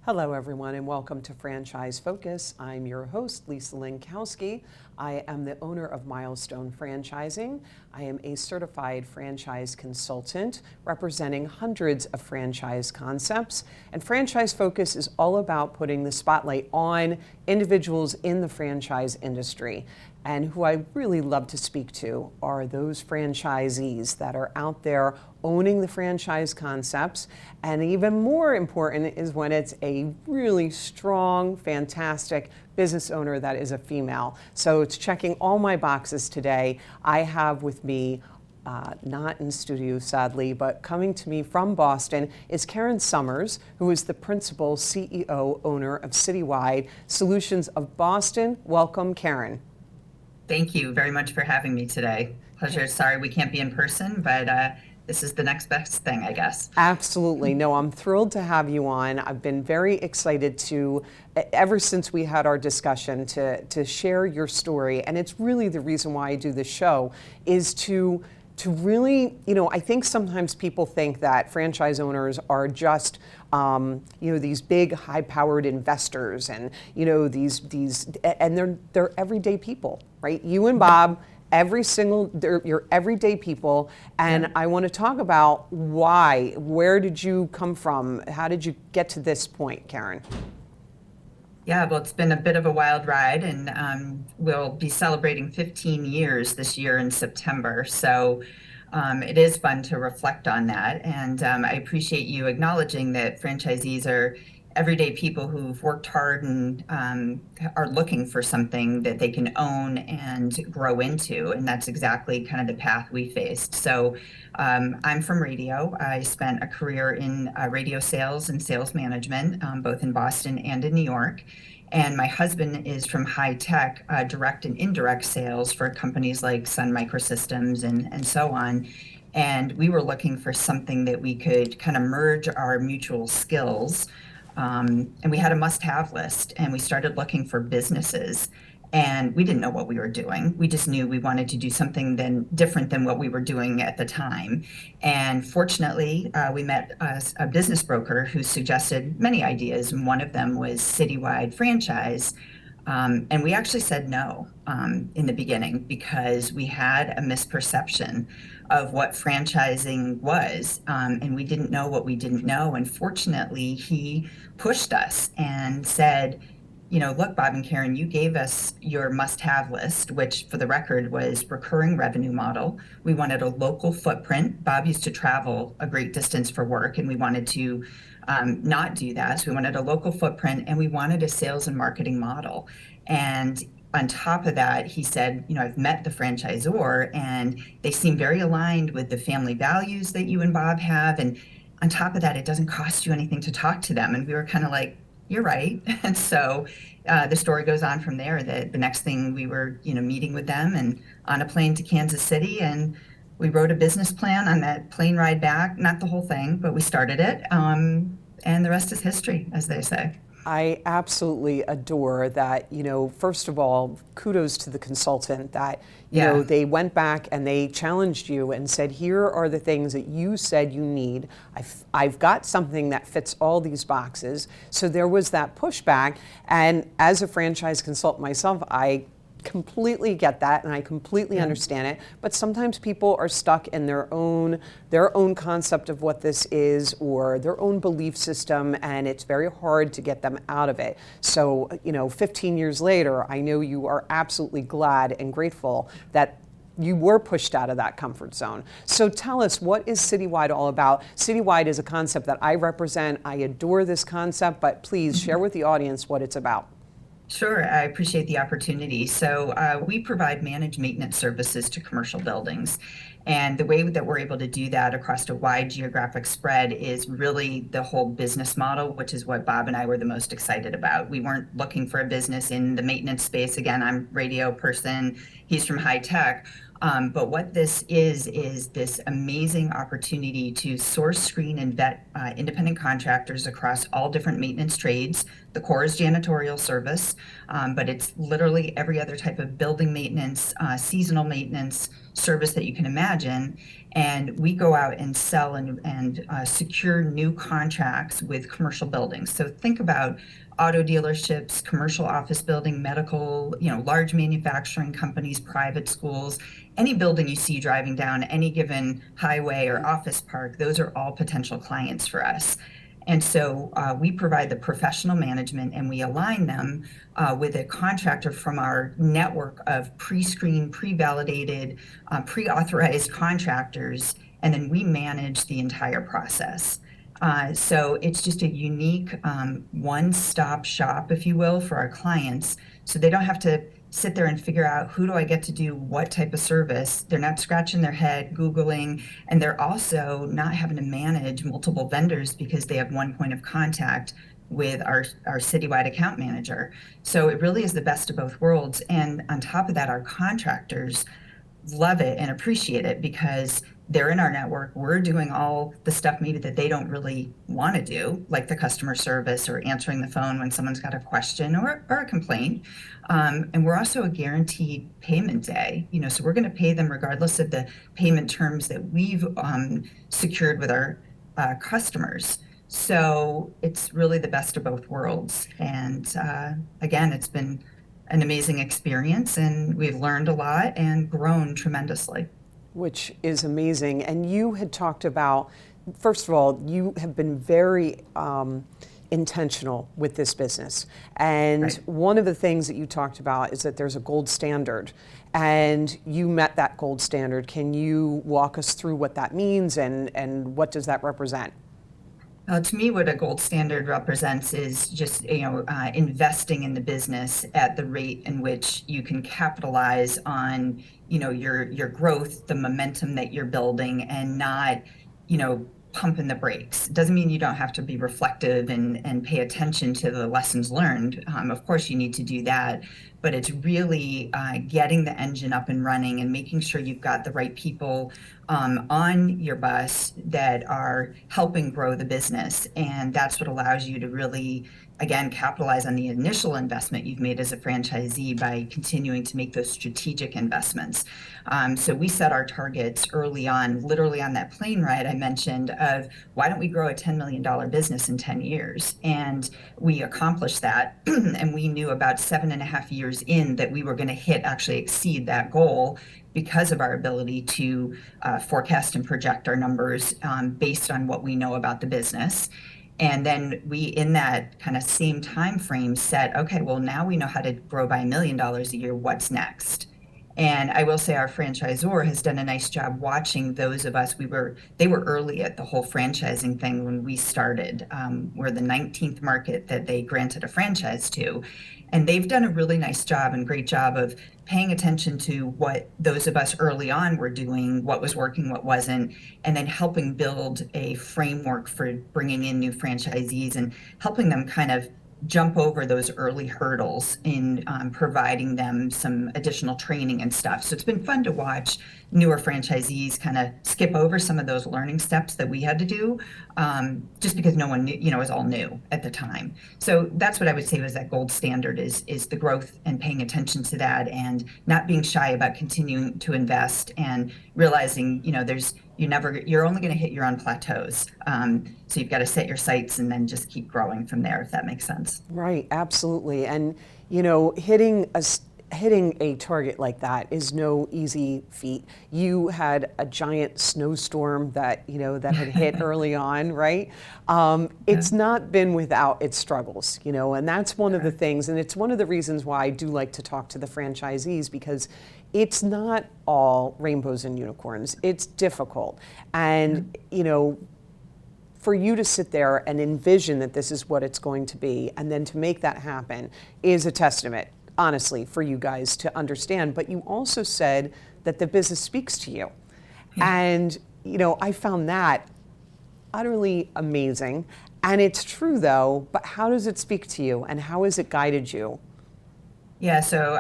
Hello, everyone, and welcome to Franchise Focus. I'm your host, Lisa Linkowski. I am the owner of Milestone Franchising. I am a certified franchise consultant representing hundreds of franchise concepts. And Franchise Focus is all about putting the spotlight on individuals in the franchise industry. And who I really love to speak to are those franchisees that are out there owning the franchise concepts. And even more important is when it's a really strong, fantastic business owner that is a female. So it's checking all my boxes today. I have with me, not in studio sadly, but coming to me from Boston is Karen Sommers, who is the principal CEO owner of Citywide Solutions of Boston. Welcome, Karen. Thank you very much for having me today. Pleasure. Sorry we can't be in person, but this is the next best thing, I guess. Absolutely. No, I'm thrilled to have you on. I've been very excited ever since we had our discussion, to share your story. And it's really the reason why I do this show is to really, I think sometimes people think that franchise owners are just, these big, high-powered investors, and and they're everyday people, right? You and Bob, you're everyday people, and I want to talk about why. Where did you come from? How did you get to this point, Karen? Yeah, well, it's been a bit of a wild ride, and we'll be celebrating 15 years this year in September. So it is fun to reflect on that. And I appreciate you acknowledging that franchisees are everyday people who've worked hard and are looking for something that they can own and grow into. And that's exactly kind of the path we faced. So I'm from radio. I spent a career in radio sales and sales management, both in Boston and in New York. And my husband is from high tech, direct and indirect sales for companies like Sun Microsystems and so on. And we were looking for something that we could kind of merge our mutual skills. And we had a must-have list, and we started looking for businesses. And we didn't know what we were doing. We just knew we wanted to do something different than what we were doing at the time. And fortunately, we met a business broker who suggested many ideas, and one of them was Citywide Franchise. And we actually said no in the beginning because we had a misperception of what franchising was, and we didn't know what we didn't know. And fortunately, he pushed us and said, look, Bob and Karen, you gave us your must-have list, which for the record was recurring revenue model. We wanted a local footprint. Bob used to travel a great distance for work, and we wanted to not do that. So we wanted a local footprint, and we wanted a sales and marketing model. And on top of that, he said, I've met the franchisor, and they seem very aligned with the family values that you and Bob have. And on top of that, it doesn't cost you anything to talk to them. And we were kind of like, you're right. And so the story goes on from there that the next thing we were, meeting with them and on a plane to Kansas City, and we wrote a business plan on that plane ride back. Not the whole thing, but we started it. And the rest is history, as they say. I absolutely adore that, first of all, kudos to the consultant that, they went back and they challenged you and said, here are the things that you said you need. I've got something that fits all these boxes. So there was that pushback. And as a franchise consultant myself, I completely get that and I completely understand it, but sometimes people are stuck in their own concept of what this is or their own belief system, and it's very hard to get them out of it. So 15 years later, I know you are absolutely glad and grateful that you were pushed out of that comfort zone. So tell us, what is Citywide all about? Citywide is a concept that I represent. I adore this concept, but please share with the audience what it's about. Sure, I appreciate the opportunity. So we provide managed maintenance services to commercial buildings. And the way that we're able to do that across a wide geographic spread is really the whole business model, which is what Bob and I were the most excited about. We weren't looking for a business in the maintenance space. Again, I'm a radio person. He's from high tech. But what this is this amazing opportunity to source, screen, and vet independent contractors across all different maintenance trades. The core is janitorial service, but it's literally every other type of building maintenance, seasonal maintenance service that you can imagine. And we go out and sell and secure new contracts with commercial buildings. So think about auto dealerships, commercial office building, medical, large manufacturing companies, private schools, any building you see driving down any given highway or office park, those are all potential clients for us. And so we provide the professional management and we align them with a contractor from our network of pre-screened, pre-validated, pre-authorized contractors, and then we manage the entire process. So it's just a unique one-stop shop, if you will, for our clients. So they don't have to sit there and figure out who do I get to do what type of service. They're not scratching their head, Googling, and they're also not having to manage multiple vendors because they have one point of contact with our citywide account manager. So it really is the best of both worlds. And on top of that, our contractors love it and appreciate it because they're in our network. We're doing all the stuff maybe that they don't really want to do, like the customer service or answering the phone when someone's got a question or a complaint. And we're also a guaranteed payment day, so we're going to pay them regardless of the payment terms that we've secured with our customers. So it's really the best of both worlds. And again, it's been an amazing experience, and we've learned a lot and grown tremendously. Which is amazing. And you had talked about, first of all, you have been very intentional with this business. And Right. one of the things that you talked about is that there's a gold standard, and you met that gold standard. Can you walk us through what that means and what does that represent? To me, what a gold standard represents is just investing in the business at the rate in which you can capitalize on your growth, the momentum that you're building, and not pumping the brakes. It doesn't mean you don't have to be reflective and pay attention to the lessons learned. Of course, you need to do that, but it's really getting the engine up and running and making sure you've got the right people on your bus that are helping grow the business. And that's what allows you to really, again, capitalize on the initial investment you've made as a franchisee by continuing to make those strategic investments. So we set our targets early on, literally on that plane ride I mentioned of why don't we grow a $10 million business in 10 years? And we accomplished that. And we knew about 7.5 years in that we were going to actually exceed that goal because of our ability to forecast and project our numbers based on what we know about the business. And then we, in that kind of same time frame, said, okay, well, now we know how to grow by $1 million a year. What's next? And I will say our franchisor has done a nice job watching those of us. They were early at the whole franchising thing when we started. We're the 19th market that they granted a franchise to. And they've done a really nice job and great job of paying attention to what those of us early on were doing, what was working, what wasn't, and then helping build a framework for bringing in new franchisees and helping them kind of jump over those early hurdles in providing them some additional training and stuff. So it's been fun to watch newer franchisees kind of skip over some of those learning steps that we had to do just because no one knew, it was all new at the time. So that's what I would say was that gold standard is the growth and paying attention to that and not being shy about continuing to invest and realizing, you're only going to hit your own plateaus. So you've got to set your sights and then just keep growing from there, if that makes sense. Right, absolutely. And hitting a target like that is no easy feat. You had a giant snowstorm that had hit early on, right? It's not been without its struggles, and that's one of the things, and it's one of the reasons why I do like to talk to the franchisees, because it's not all rainbows and unicorns. It's difficult. And, for you to sit there and envision that this is what it's going to be, and then to make that happen is a testament, honestly, for you guys to understand. But you also said that the business speaks to you. Yeah. And, I found that utterly amazing. And it's true, though, but how does it speak to you and how has it guided you? Yeah, so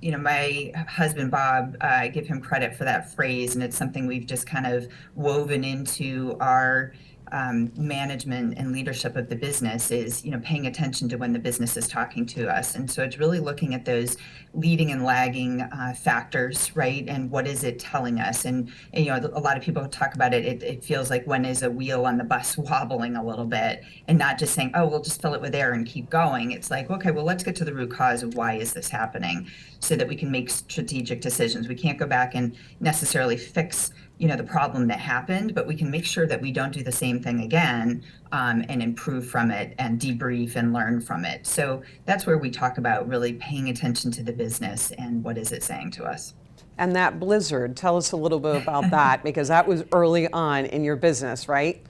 my husband Bob, I give him credit for that phrase, and it's something we've just kind of woven into our management and leadership of the business is, paying attention to when the business is talking to us. And so it's really looking at those leading and lagging factors, right? And what is it telling us? And a lot of people talk about it. It feels like, when is a wheel on the bus wobbling a little bit, and not just saying, oh, we'll just fill it with air and keep going. It's like, okay, well, let's get to the root cause of why is this happening, so that we can make strategic decisions. We can't go back and necessarily fix the problem that happened, but we can make sure that we don't do the same thing again, and improve from it and debrief and learn from it. So that's where we talk about really paying attention to the business and what is it saying to us. And that blizzard, tell us a little bit about that, because that was early on in your business, right?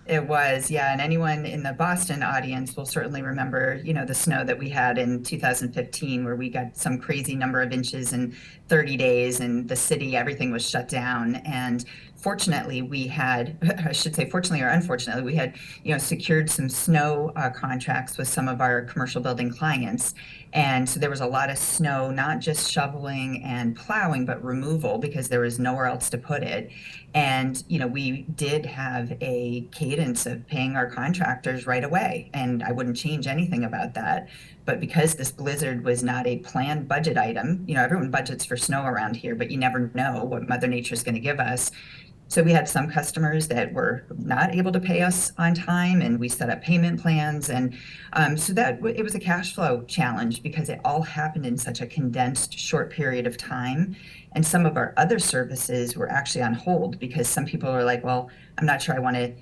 It was, yeah. And anyone in the Boston audience will certainly remember, the snow that we had in 2015, where we got some crazy number of inches in 30 days, and the city, everything was shut down. And fortunately, we had, I should say fortunately or unfortunately, we had, secured some snow contracts with some of our commercial building clients. And so there was a lot of snow, not just shoveling and plowing, but removal, because there was nowhere else to put it. And, we did have a cadence of paying our contractors right away, and I wouldn't change anything about that. But because this blizzard was not a planned budget item, everyone budgets for snow around here, but you never know what Mother Nature is going to give us. So we had some customers that were not able to pay us on time, and we set up payment plans. And so that it was a cash flow challenge, because it all happened in such a condensed, short period of time. And some of our other services were actually on hold, because some people were like, well, I'm not sure I want to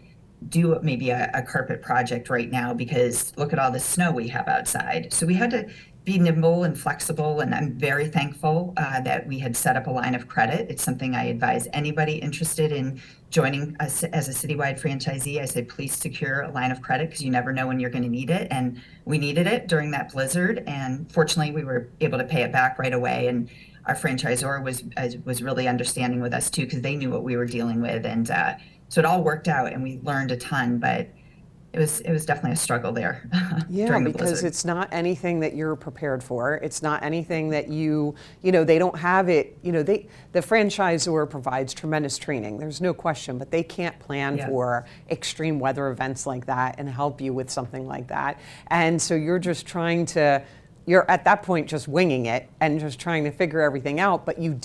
do maybe a carpet project right now, because look at all the snow we have outside. So we had to be nimble and flexible, and I'm very thankful that we had set up a line of credit. It's something I advise anybody interested in joining us as a citywide franchisee. I say, please secure a line of credit, because you never know when you're going to need it. And we needed it during that blizzard, and fortunately we were able to pay it back right away. And our franchisor was really understanding with us too, because they knew what we were dealing with. And so it all worked out, and we learned a ton, but it was definitely a struggle there. Yeah, during the because blizzard. it's not anything that you're prepared for. It's not anything that they don't have it. The franchisor provides tremendous training. There's no question, but they can't plan for extreme weather events like that and help you with something like that. And so you're at that point just winging it and just trying to figure everything out. But you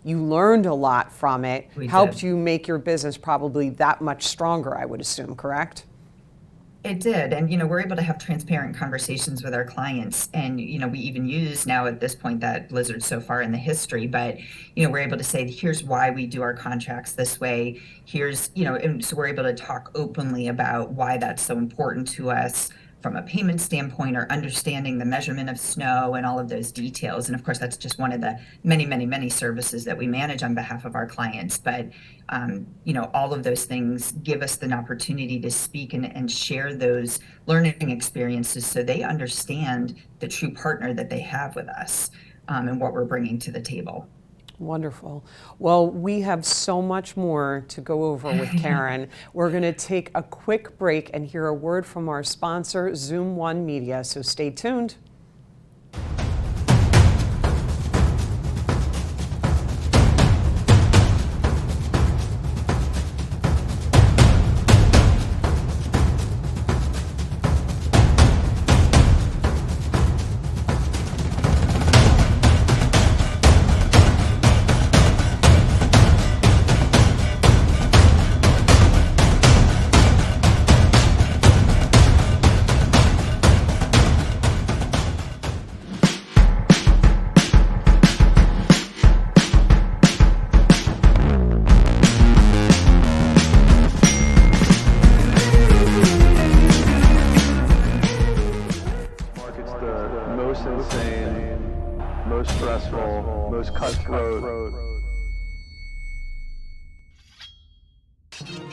learned a lot from it, helped you make your business probably that much stronger, I would assume, correct? It did. And, we're able to have transparent conversations with our clients. And, we even use now at this point that blizzard so far in the history, but, we're able to say, here's why we do our contracts this way. Here's, and so we're able to talk openly about why that's so important to us from a payment standpoint, or understanding the measurement of snow and all of those details. And of course, that's just one of the many, many, many services that we manage on behalf of our clients. But, all of those things give us an opportunity to speak and share those learning experiences, so they understand the true partner that they have with us, and what we're bringing to the table. Wonderful. Well, we have so much more to go over with Karen. We're going to take a quick break and hear a word from our sponsor, Zoom One Media, so stay tuned. most stressful, most cutthroat.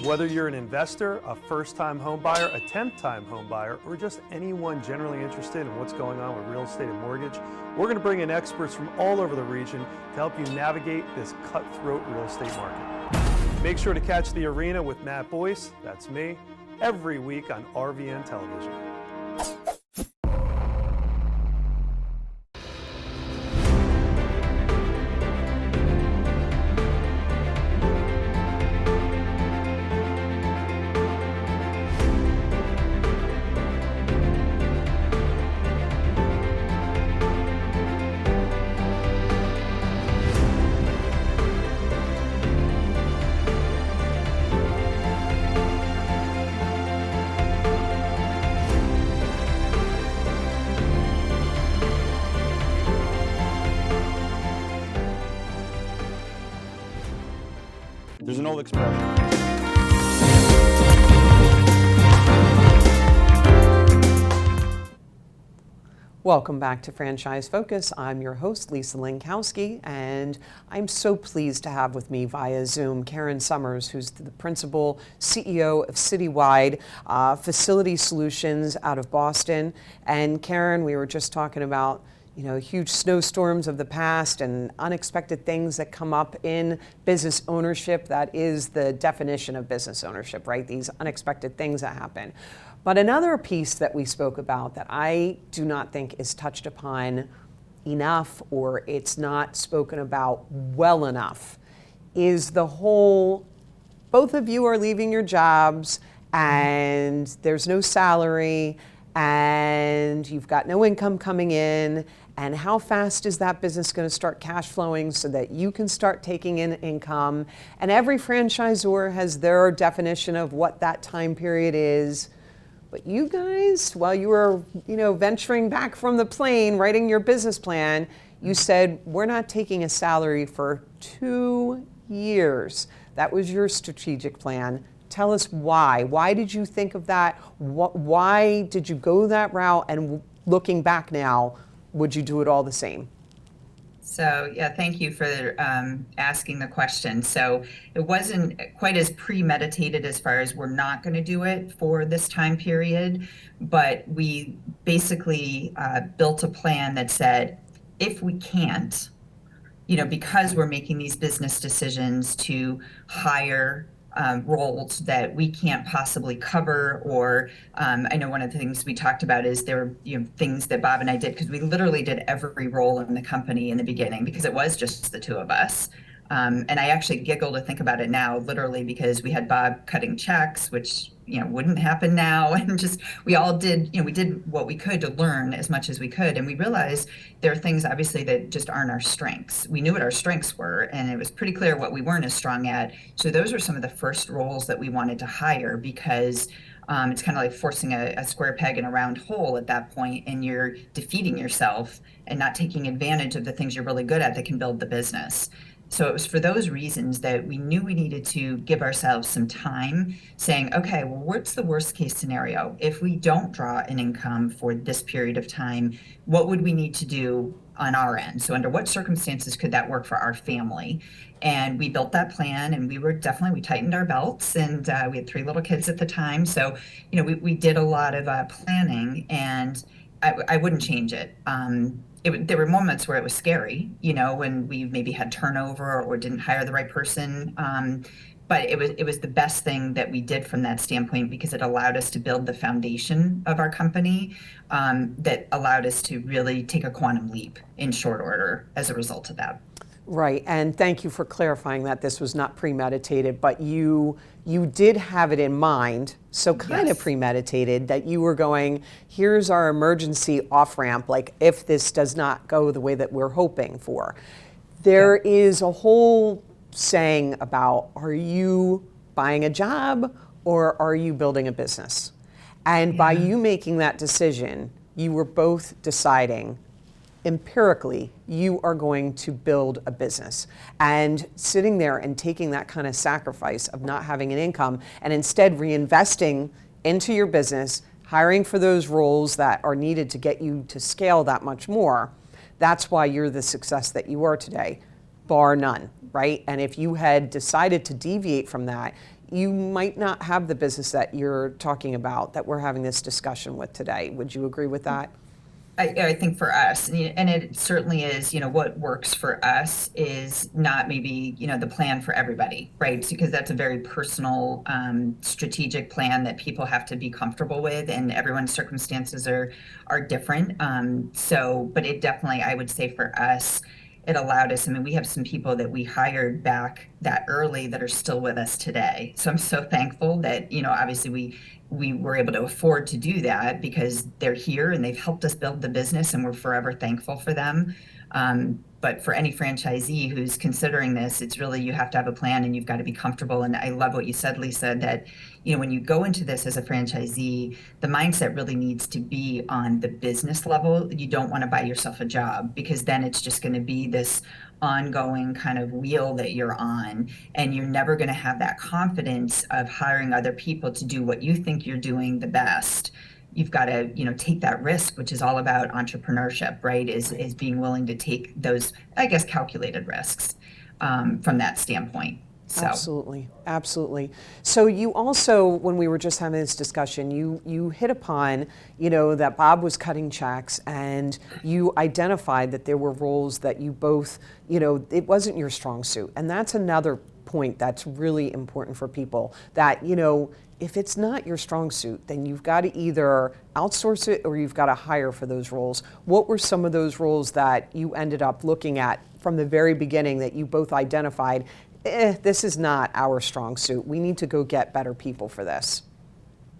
Whether you're an investor, a first-time home buyer, a 10th-time home buyer, or just anyone generally interested in what's going on with real estate and mortgage, we're going to bring in experts from all over the region to help you navigate this cutthroat real estate market. Make sure to catch The Arena with Matt Boyce, that's me, every week on RVN Television. There's an old expression. Welcome back to Franchise Focus. I'm your host, Lisa Linkowski, and I'm so pleased to have with me via Zoom Karen Sommers, who's the principal CEO of Citywide Facility Solutions out of Boston. And Karen, we were just talking about huge snowstorms of the past and unexpected things that come up in business ownership. That is the definition of business ownership, right? These unexpected things that happen. But another piece that we spoke about that I do not think is touched upon enough, or it's not spoken about well enough, is the whole, both of you are leaving your jobs and there's no salary and you've got no income coming in, and how fast is that business going to start cash flowing so that you can start taking in income? And every franchisor has their definition of what that time period is. But you guys, while you were, venturing back from the plane, writing your business plan, you said, we're not taking a salary for 2 years. That was your strategic plan. Tell us why. Why did you think of that? Why did you go that route? And looking back now, would you do it all the same? So yeah, thank you for asking the question. So it wasn't quite as premeditated as far as we're not going to do it for this time period, but we basically built a plan that said, if we can't, because we're making these business decisions to hire roles that we can't possibly cover, or I know one of the things we talked about is there were things that Bob and I did, because we literally did every role in the company in the beginning because it was just the two of us. And I actually giggle to think about it now, literally, because we had Bob cutting checks, which wouldn't happen now, and just we all did we did what we could to learn as much as we could, and we realized there are things obviously that just aren't our strengths. We knew what our strengths were, and it was pretty clear what we weren't as strong at. So those were some of the first roles that we wanted to hire, because it's kind of like forcing a square peg in a round hole at that point, and you're defeating yourself and not taking advantage of the things you're really good at that can build the business. So it was for those reasons that we knew we needed to give ourselves some time, saying, okay, well, what's the worst case scenario? If we don't draw an income for this period of time, what would we need to do on our end? So under what circumstances could that work for our family? And we built that plan, and we tightened our belts, and we had 3 little kids at the time. So, we did a lot of planning, and I wouldn't change it. There were moments where it was scary, when we maybe had turnover or didn't hire the right person. But it was the best thing that we did from that standpoint, because it allowed us to build the foundation of our company, that allowed us to really take a quantum leap in short order as a result of that. Right, and thank you for clarifying that this was not premeditated, but you did have it in mind, so kind of premeditated, that you were going, here's our emergency off-ramp, like if this does not go the way that we're hoping for. There is a whole saying about, are you buying a job or are you building a business? And by you making that decision, you were both deciding empirically, you are going to build a business. And sitting there and taking that kind of sacrifice of not having an income and instead reinvesting into your business, hiring for those roles that are needed to get you to scale that much more, that's why you're the success that you are today, bar none, right? And if you had decided to deviate from that, you might not have the business that you're talking about, that we're having this discussion with today. Would you agree with that? I think for us, and it certainly is, what works for us is not maybe, the plan for everybody, right? Because that's a very personal, strategic plan that people have to be comfortable with, and everyone's circumstances are different. But it definitely, I would say for us, it allowed us, we have some people that we hired back that early that are still with us today. So I'm so thankful that, obviously we were able to afford to do that because they're here and they've helped us build the business, and we're forever thankful for them. But for any franchisee who's considering this, it's really, you have to have a plan and you've got to be comfortable. And I love what you said, Lisa, that, when you go into this as a franchisee, the mindset really needs to be on the business level. You don't want to buy yourself a job, because then it's just going to be this ongoing kind of wheel that you're on, and you're never going to have that confidence of hiring other people to do what you think you're doing the best. You've got to, take that risk, which is all about entrepreneurship, right? Is being willing to take those, I guess, calculated risks from that standpoint. So. Absolutely, absolutely. So you also, when we were just having this discussion, you hit upon, that Bob was cutting checks, and you identified that there were roles that you both, it wasn't your strong suit. And that's another point that's really important for people, that, if it's not your strong suit, then you've got to either outsource it or you've got to hire for those roles. What were some of those roles that you ended up looking at from the very beginning that you both identified, this is not our strong suit, we need to go get better people for this?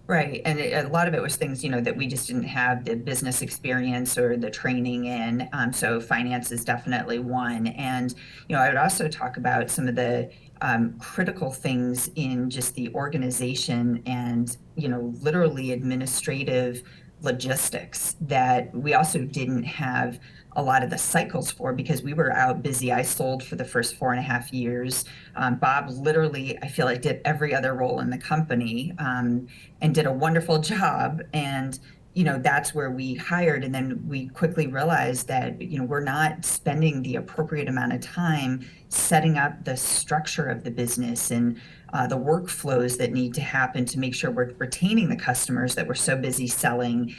Right. And a lot of it was things, that we just didn't have the business experience or the training in. So finance is definitely one. And, I would also talk about some of the critical things in just the organization and, literally administrative logistics that we also didn't have a lot of the cycles for, because we were out busy. I sold for the first 4.5 years. Bob literally, I feel like, did every other role in the company, and did a wonderful job. And that's where we hired. And then we quickly realized that, we're not spending the appropriate amount of time setting up the structure of the business and the workflows that need to happen to make sure we're retaining the customers that we're so busy selling.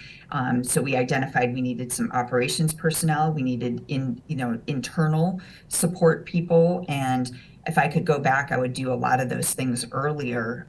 So we identified we needed some operations personnel. We needed internal support people. And if I could go back, I would do a lot of those things earlier,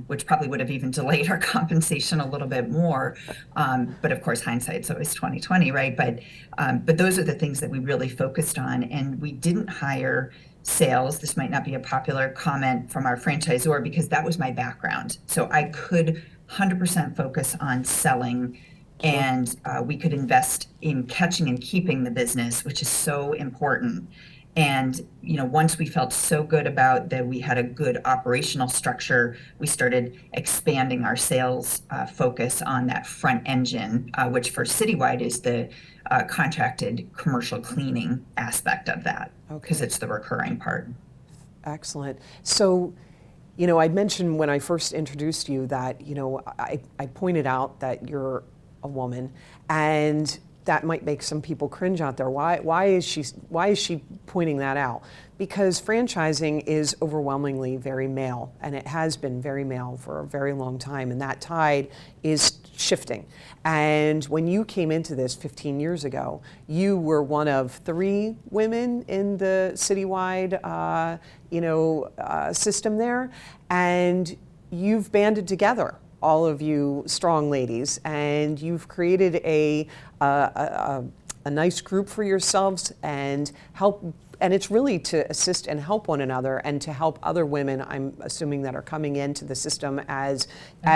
which probably would have even delayed our compensation a little bit more. But of course, hindsight's always 20/20, right? But those are the things that we really focused on, and we didn't hire sales. This might not be a popular comment from our franchisor, because that was my background. So I could 100% focus on selling, and we could invest in catching and keeping the business, which is so important. And, once we felt so good about that we had a good operational structure, we started expanding our sales focus on that front engine, which for Citywide is the contracted commercial cleaning aspect of that, because it's the recurring part. Excellent. So, I mentioned when I first introduced you that, I pointed out that you're a woman, and that might make some people cringe out there. Why is she pointing that out? Because franchising is overwhelmingly very male, and it has been very male for a very long time, and that tide is shifting. And when you came into this 15 years ago, you were one of 3 women in the Citywide, system there, and you've banded together, all of you strong ladies, and you've created a nice group for yourselves and help. And it's really to assist and help one another, and to help other women, I'm assuming, that are coming into the system as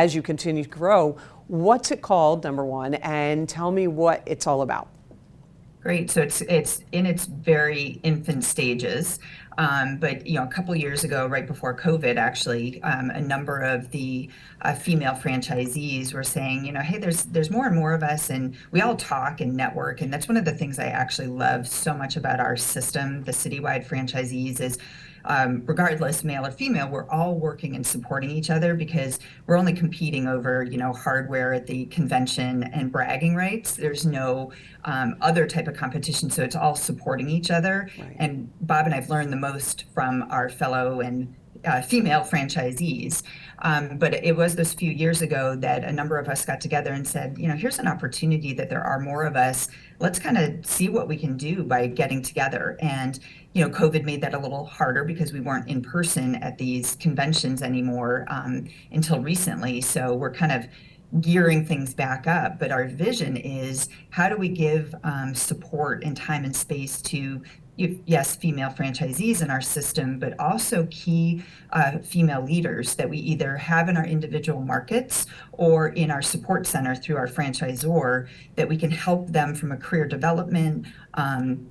you continue to grow. What's it called, number one, and tell me what it's all about. Great. So it's in its very infant stages. But a couple years ago, right before COVID, actually, a number of the female franchisees were saying, hey, there's more and more of us, and we all talk and network. And that's one of the things I actually love so much about our system, the Citywide franchisees, is regardless, male or female, we're all working and supporting each other, because we're only competing over, hardware at the convention and bragging rights. There's no other type of competition, so it's all supporting each other. Right. And Bob and I've learned the most from our fellow and female franchisees. But it was those few years ago that a number of us got together and said, here's an opportunity that there are more of us. Let's kind of see what we can do by getting together. And, COVID made that a little harder, because we weren't in person at these conventions anymore until recently. So we're kind of gearing things back up. But our vision is, how do we give support and time and space to yes, female franchisees in our system, but also key female leaders that we either have in our individual markets or in our support center through our franchisor, that we can help them from a career development,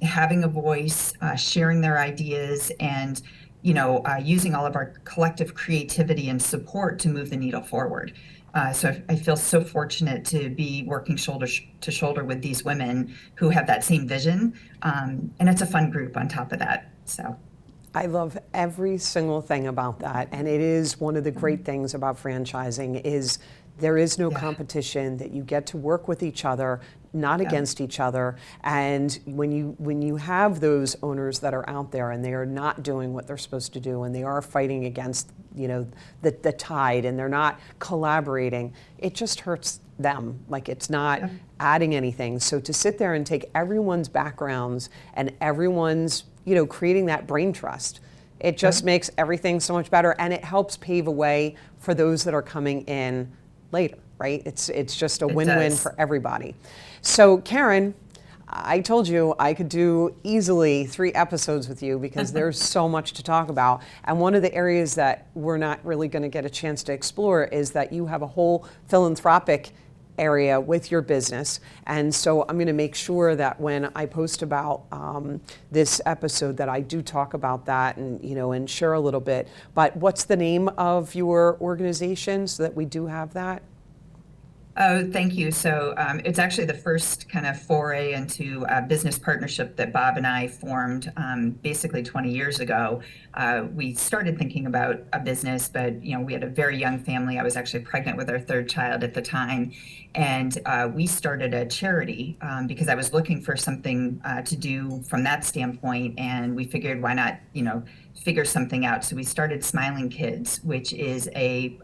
having a voice, sharing their ideas, and using all of our collective creativity and support to move the needle forward. So I feel so fortunate to be working shoulder to shoulder with these women who have that same vision. And it's a fun group on top of that. So I love every single thing about that. And it is one of the great things about franchising is there is no competition, that you get to work with each other, not against each other. And when you have those owners that are out there and they are not doing what they're supposed to do and they are fighting against the tide and they're not collaborating, it just hurts them. Like, it's not adding anything. So to sit there and take everyone's backgrounds and everyone's creating that brain trust, it just makes everything so much better, and it helps pave a way for those that are coming in later, right? It's just a win-win for everybody. So Karen, I told you I could do easily 3 episodes with you because there's so much to talk about. And one of the areas that we're not really going to get a chance to explore is that you have a whole philanthropic area with your business. And so I'm going to make sure that when I post about this episode that I do talk about that and and share a little bit. But what's the name of your organization so that we do have that? Oh, thank you. So it's actually the first kind of foray into a business partnership that Bob and I formed basically 20 years ago. We started thinking about a business, but we had a very young family. I was actually pregnant with our 3rd child at the time, and we started a charity because I was looking for something to do from that standpoint, and we figured why not, figure something out. So we started Smiling Kids, which is a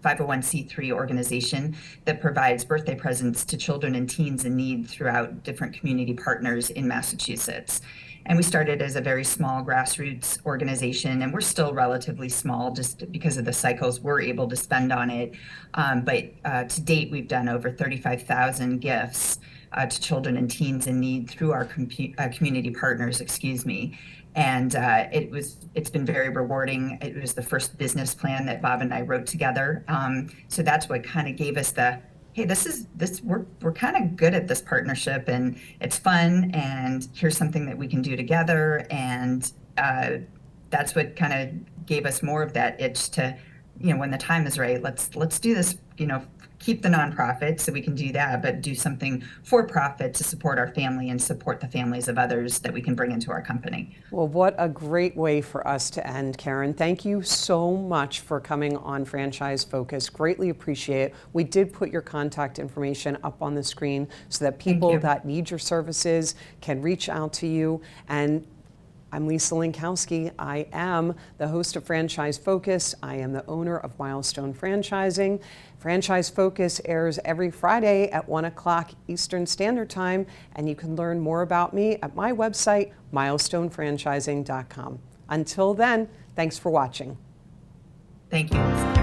501c3 organization that provides birthday presents to children and teens in need throughout different community partners in Massachusetts. And we started as a very small grassroots organization, and we're still relatively small just because of the cycles we're able to spend on it. But to date, we've done over 35,000 gifts to children and teens in need through our community partners, And it's been very rewarding. It was the first business plan that Bob and I wrote together. So that's what kind of gave us hey, we're kind of good at this partnership, and it's fun, and here's something that we can do together. And that's what kind of gave us more of that itch to, when the time is right, let's do this, keep the nonprofit so we can do that, but do something for profit to support our family and support the families of others that we can bring into our company. Well, what a great way for us to end, Karen. Thank you so much for coming on Franchise Focus. Greatly appreciate it. We did put your contact information up on the screen so that people that need your services can reach out to you. And I'm Lisa Linkowski. I am the host of Franchise Focus. I am the owner of Milestone Franchising. Franchise Focus airs every Friday at 1 o'clock Eastern Standard Time, and you can learn more about me at my website, milestonefranchising.com. Until then, thanks for watching. Thank you, Lisa.